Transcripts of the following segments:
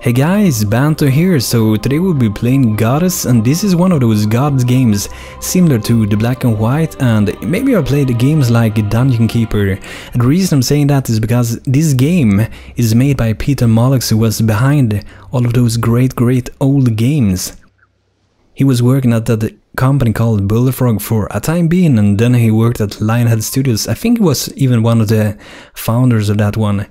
Hey guys, Banto here. So today we'll be playing Godus, and this is one of those Godus games similar to the Black and White, and maybe I played games like Dungeon Keeper. And the reason I'm saying that is because this game is made by Peter Moleux, who was behind all of those great old games. He was working at that company called Bullfrog for a time being, and then he worked at Lionhead Studios. I think he was even one of the founders of that one.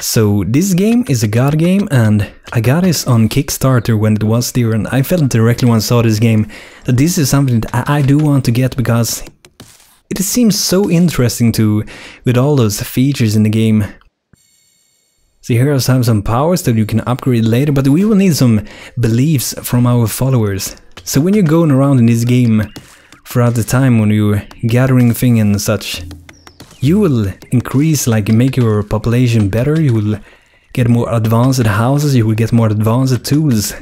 So this game is a God game, and I got this on Kickstarter when it was there, and I felt directly when I saw this game that this is something that I do want to get because it seems so interesting with all those features in the game. So here I have some powers that you can upgrade later, but we will need some beliefs from our followers. So when you're going around in this game throughout the time when you're gathering things and such, you will increase, like, make your population better, you will get more advanced houses, you will get more advanced tools,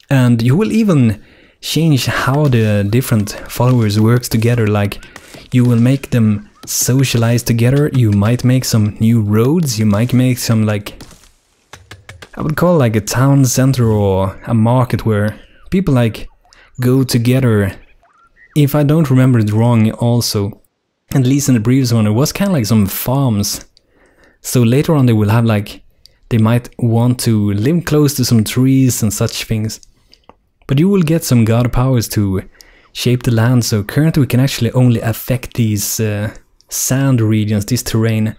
and you will even change how the different followers works together. Like, you will make them socialize together, you might make some new roads, you might make some, like, I would call like a town center or a market where people like go together. If I don't remember it wrong also, at least in the previous one, it was kind of like some farms. So later on they will have like, they might want to live close to some trees and such things. But you will get some god powers to shape the land, so currently we can actually only affect these sand regions, this terrain.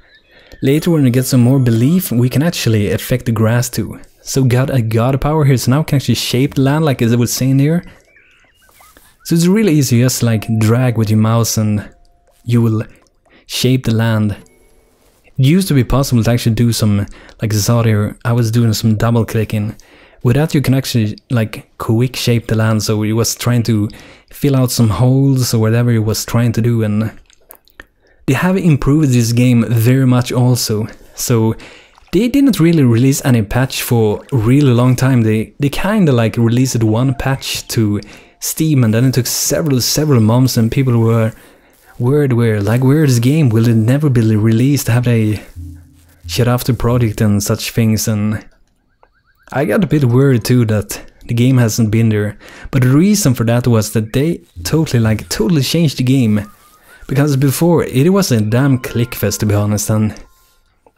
Later when we get some more belief, we can actually affect the grass too. So got a god power here, so now we can actually shape the land like as I was saying here. So it's really easy, just like drag with your mouse and you will shape the land. It used to be possible to actually do some, like I saw there, I was doing some double clicking. With that you can actually like quick shape the land, so it was trying to fill out some holes or whatever it was trying to do, and they have improved this game very much also. So they didn't really release any patch for a really long time. They kinda like released one patch to Steam, and then it took several months, and people were worried, where's the game? Will it never be released? Have they shut off the project and such things? And I got a bit worried too that the game hasn't been there. But the reason for that was that they totally changed the game. Because before it was a damn clickfest, to be honest, and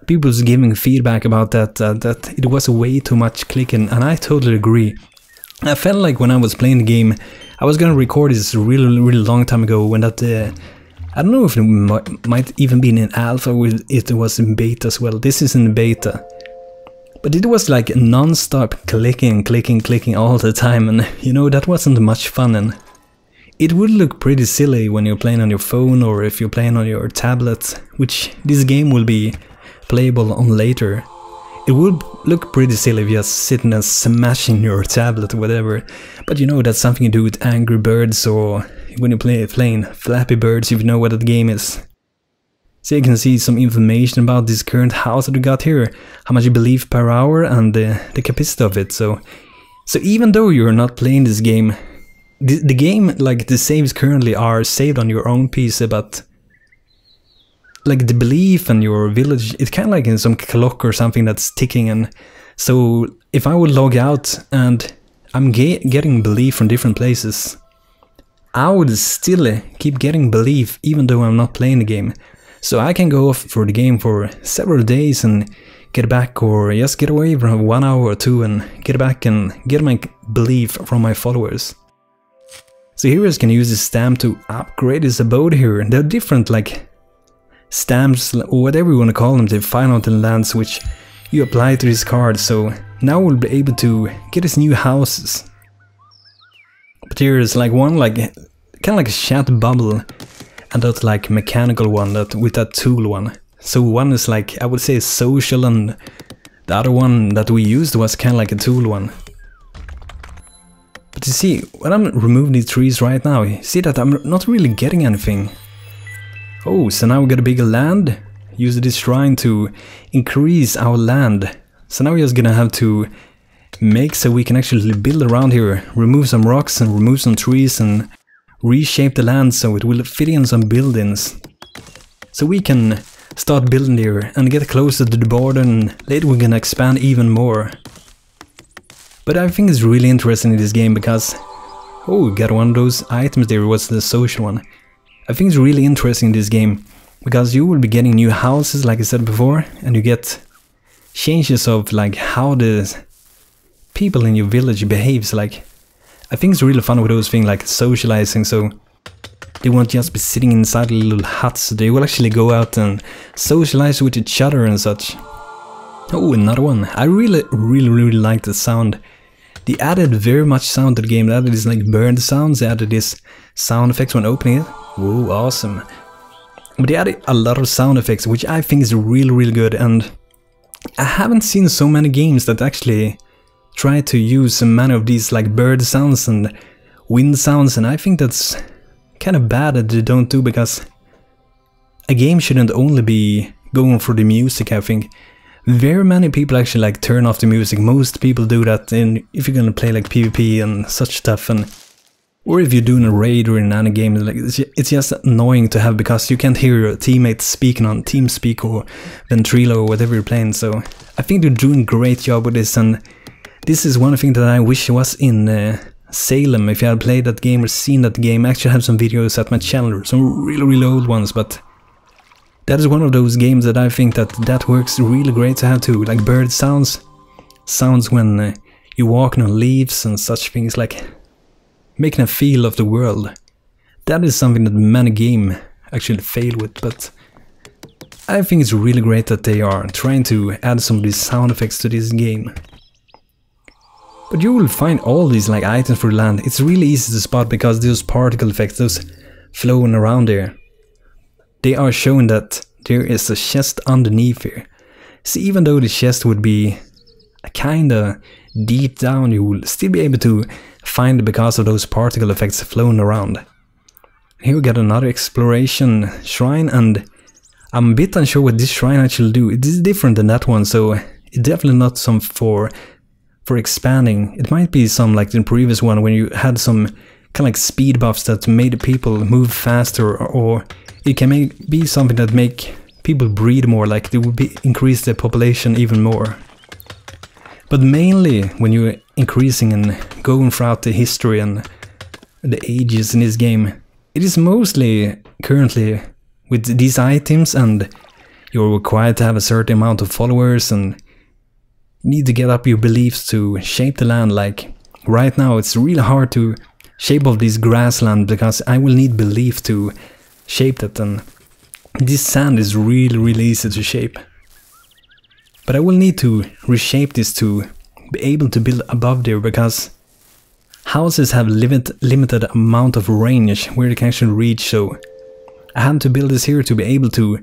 people was giving feedback about that it was way too much clicking, and I totally agree. I felt like when I was playing the game, I was gonna record this really long time ago when that I don't know if it might even be in alpha, with it was in beta as well. This is in beta. But it was like non-stop clicking all the time, and you know, that wasn't much fun, and it would look pretty silly when you're playing on your phone or if you're playing on your tablet, which this game will be playable on later. It would look pretty silly if you're just sitting and smashing your tablet or whatever. But you know, that's something you do with Angry Birds, or when you're playing Flappy Birds, if you know what that game is. So you can see some information about this current house that we got here, how much you believe per hour, and the capacity of it. So even though you're not playing this game, the game, like the saves currently are saved on your own PC, but like the belief and your village, it's kind of like in some clock or something that's ticking. And so if I would log out and I'm getting belief from different places, I would still keep getting belief even though I'm not playing the game. So I can go off for the game for several days and get back, or just get away for 1 hour or two and get back and get my belief from my followers. So heroes can use this stamp to upgrade his abode here. There are different like stamps or whatever you want to call them, they find out in lands which you apply to this card. So now we'll be able to get his new houses. But here is like one like kind of like a chat bubble, and that like mechanical one that with that tool one. So one is like, I would say social, and the other one that we used was kind of like a tool one. But you see, when I'm removing these trees right now, you see that I'm not really getting anything. Oh, so now we got a bigger land. Use this shrine to increase our land. So now we're just gonna have to make so we can actually build around here. Remove some rocks and remove some trees and reshape the land so it will fit in some buildings. So we can start building here and get closer to the border, and later we're gonna expand even more. But I think it's really interesting in this game because... Oh, we got one of those items there, was the social one. I think it's really interesting in this game because you will be getting new houses, like I said before, and you get changes of like how the people in your village behaves. Like, I think it's really fun with those things like socializing, so they won't just be sitting inside little huts, they will actually go out and socialize with each other and such. Oh, another one. I really like the sound. They added very much sound to the game. They added this like bird sounds, they added this sound effects when opening it. Whoa, awesome. But they added a lot of sound effects, which I think is really good, and I haven't seen so many games that actually try to use many of these like bird sounds and wind sounds, and I think that's kind of bad that they don't do, because a game shouldn't only be going for the music. I think very many people actually like turn off the music. Most people do that if you're gonna play like PvP and such stuff, and or if you're doing a raid or in any game, like it's just annoying to have, because you can't hear your teammates speaking on TeamSpeak or Ventrilo or whatever you're playing. So I think they're doing a great job with this, and this is one thing that I wish was in Salem. If you had played that game or seen that game, I actually have some videos at my channel, some really old ones, but that is one of those games that I think that works really great to have too, like bird sounds when you're walking on leaves and such things, like making a feel of the world. That is something that many games actually fail with, but I think it's really great that they are trying to add some of these sound effects to this game. But you will find all these like items for land. It's really easy to spot because those particle effects, those flowing around there, they are showing that there is a chest underneath here. So even though the chest would be kinda deep down, you will still be able to find it because of those particle effects flowing around. Here we got another exploration shrine, and I'm a bit unsure what this shrine actually do. It is different than that one, so it's definitely not some for expanding. It might be some like the previous one when you had some kind of like speed buffs that made people move faster, or it can be something that make people breed more, like they would increase their population even more. But mainly when you're increasing and going throughout the history and the ages in this game, it is mostly currently with these items, and you're required to have a certain amount of followers and need to get up your beliefs to shape the land. Like right now it's really hard to shape of this grassland because I will need belief to shape that, and this sand is really easy to shape. But I will need to reshape this to be able to build above there, because houses have limited amount of range where they can actually reach, so I had to build this here to be able to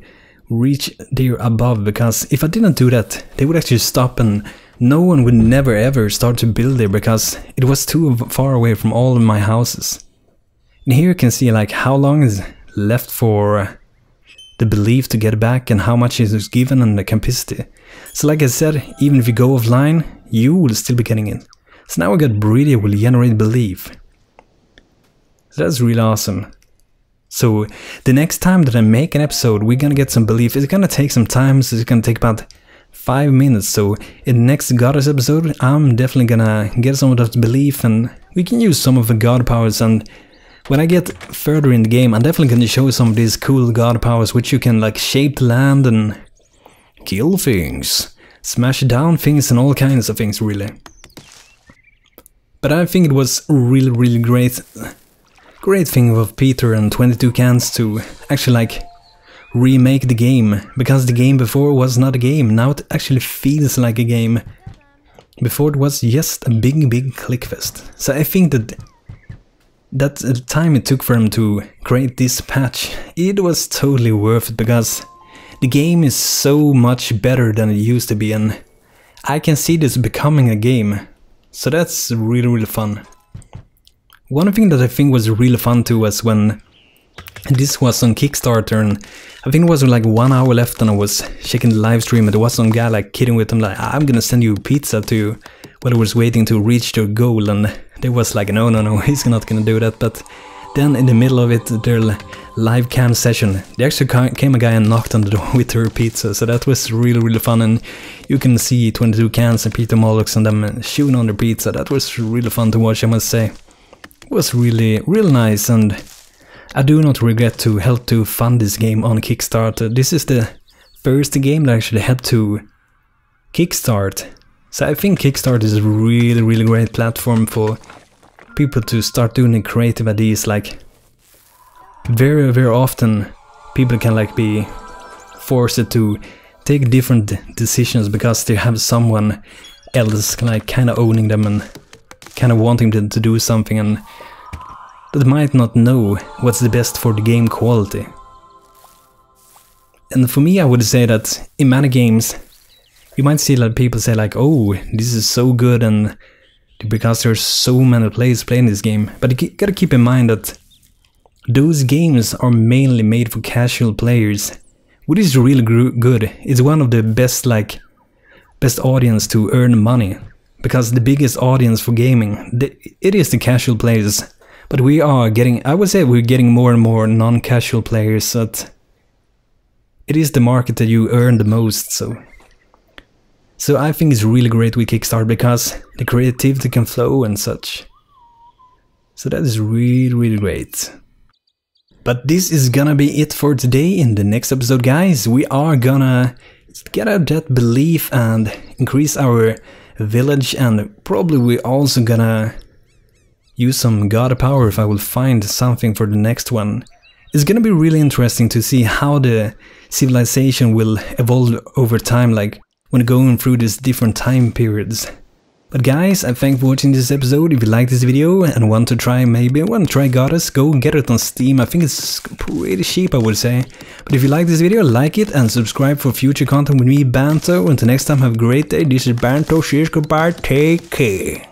reach there above, because if I didn't do that, they would actually stop and no one would never ever start to build there because it was too far away from all of my houses. And here you can see like how long is left for the belief to get back and how much is given and the capacity. So like I said, even if you go offline, you will still be getting it. So now we got Breeder will generate belief. So that's really awesome. So the next time that I make an episode, we're gonna get some belief. It's gonna take some time, so it's gonna take about 5 minutes. So in the next Goddess episode, I'm definitely gonna get some of that belief, and we can use some of the god powers. And when I get further in the game, I'm definitely gonna show some of these cool god powers, which you can like shape the land and kill things, smash down things and all kinds of things really. But I think it was really great thing of Peter and 22 Cans to actually like remake the game, because the game before was not a game. Now it actually feels like a game. Before it was just a big clickfest. So I think that time it took for them to create this patch, it was totally worth it, because the game is so much better than it used to be, and I can see this becoming a game. So that's really fun. One thing that I think was really fun too was when this was on Kickstarter, and I think it was like 1 hour left and I was checking the live stream, and there was some guy like kidding with him like, I'm gonna send you pizza to you, while I was waiting to reach their goal, and they was like no, he's not gonna do that. But then in the middle of it, their live cam session, there actually came a guy and knocked on the door with her pizza, so that was really fun. And you can see 22 Cans and Peter Moleux and them chewing on their pizza. That was really fun to watch, I must say. It was really nice, and I do not regret to help to fund this game on Kickstarter. This is the first game that I actually had to kickstart. So I think Kickstarter is a really great platform for people to start doing creative ideas. Like very often people can like be forced to take different decisions because they have someone else like kind of owning them and kind of wanting them to do something, and that might not know what's the best for the game quality. And for me, I would say that in many games you might see that people say like, oh, this is so good, and because there's so many players playing this game. But you gotta keep in mind that those games are mainly made for casual players, which is really good. It's one of the best audience to earn money, because the biggest audience for gaming, it is the casual players. But we are getting, I would say we're getting more and more non-casual players, so that it is the market that you earn the most. So I think it's really great with Kickstarter because the creativity can flow and such. So that is really great. But this is gonna be it for today. In the next episode, guys, we are gonna get out that belief and increase our village, and probably we're also gonna use some god power if I will find something for the next one. It's gonna be really interesting to see how the civilization will evolve over time, like when going through these different time periods. But guys, I thank you for watching this episode. If you like this video and want to try Godus, go get it on Steam. I think it's pretty cheap, I would say. But if you like this video, like it and subscribe for future content with me, Banto. Until next time, have a great day. This is Banto. Cheers, goodbye, take care.